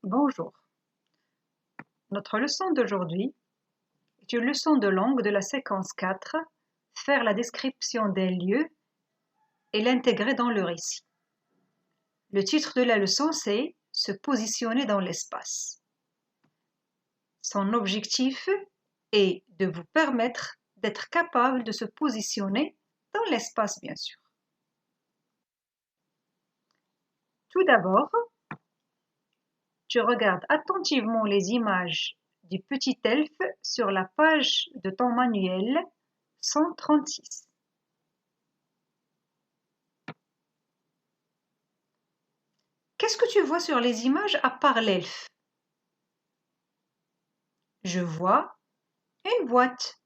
Bonjour. Notre leçon d'aujourd'hui est une leçon de langue de la séquence 4, faire la description des lieux et l'intégrer dans le récit. Le titre de la leçon, c'est « Se positionner dans l'espace ». Son objectif est de vous permettre d'être capable de se positionner dans l'espace, bien sûr. Tout d'abord, tu regardes attentivement les images du petit elfe sur la page de ton manuel 136. Qu'est-ce que tu vois sur les images à part l'elfe? Je vois une boîte.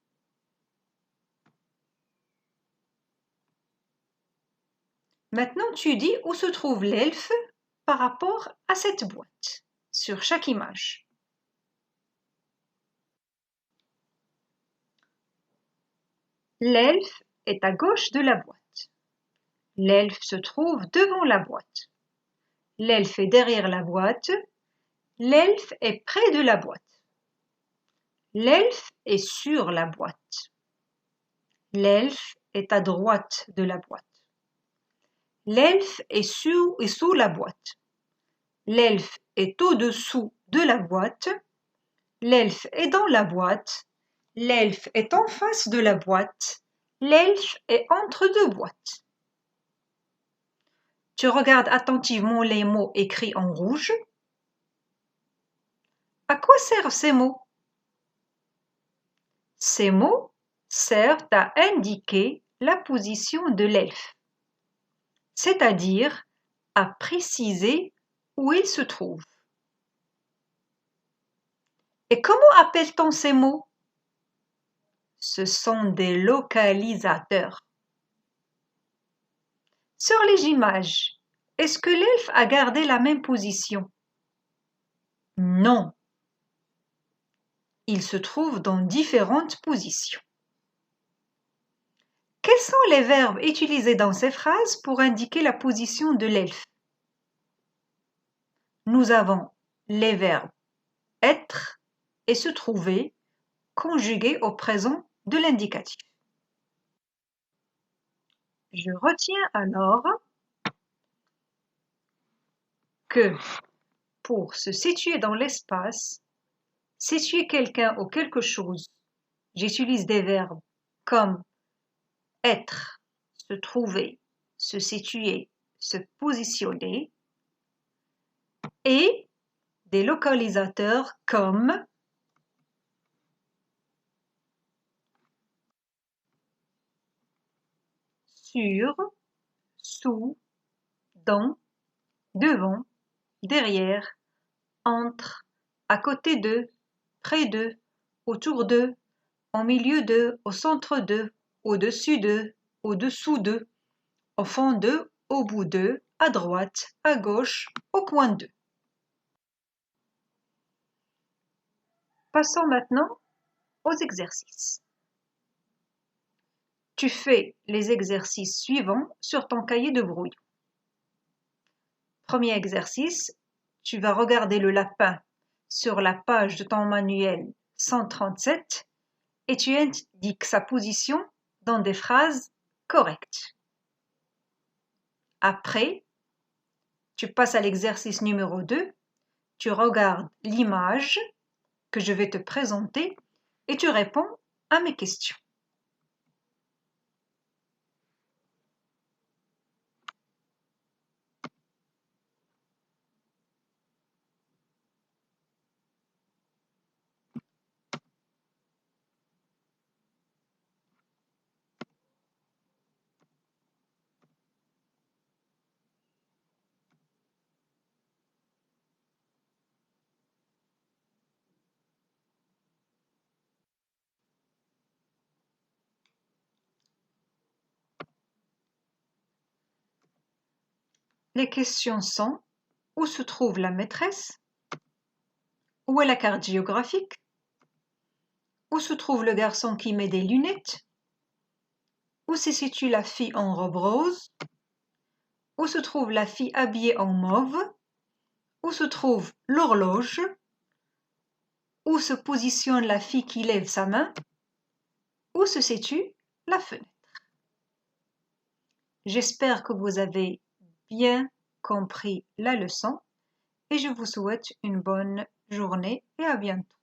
Maintenant, tu dis où se trouve l'elfe par rapport à cette boîte, sur chaque image. L'elfe est à gauche de la boîte. L'elfe se trouve devant la boîte. L'elfe est derrière la boîte. L'elfe est près de la boîte. L'elfe est sur la boîte. L'elfe est à droite de la boîte. L'elfe est sous la boîte. L'elfe est au-dessous de la boîte. L'elfe est dans la boîte. L'elfe est en face de la boîte. L'elfe est entre deux boîtes. Tu regardes attentivement les mots écrits en rouge. À quoi servent ces mots? Ces mots servent à indiquer la position de l'elfe, c'est-à-dire à préciser où il se trouve. Et comment appelle-t-on ces mots? Ce sont des localisateurs. Sur les images, est-ce que l'elfe a gardé la même position? Non. Il se trouve dans différentes positions. Quels sont les verbes utilisés dans ces phrases pour indiquer la position de l'elfe? Nous avons les verbes être et se trouver conjugués au présent de l'indicatif. Je retiens alors que pour se situer dans l'espace, situer quelqu'un ou quelque chose, j'utilise des verbes comme être, se trouver, se situer, se positionner et des localisateurs comme sur, sous, dans, devant, derrière, entre, à côté d'eux, près d'eux, autour d'eux, au milieu d'eux, au centre d'eux, au-dessus d'eux, au-dessous d'eux, au fond d'eux, au bout d'eux, à droite, à gauche, au coin d'eux. Passons maintenant aux exercices. Tu fais les exercices suivants sur ton cahier de brouillon. Premier exercice, tu vas regarder le lapin sur la page de ton manuel 137 et tu indiques sa position dans des phrases correctes. Après, tu passes à l'exercice numéro 2, tu regardes l'image que je vais te présenter et tu réponds à mes questions. Les questions sont: où se trouve la maîtresse? Où est la carte géographique? Où se trouve le garçon qui met des lunettes? Où se situe la fille en robe rose? Où se trouve la fille habillée en mauve? Où se trouve l'horloge? Où se positionne la fille qui lève sa main? Où se situe la fenêtre? J'espère que vous avez bien compris la leçon et je vous souhaite une bonne journée et à bientôt.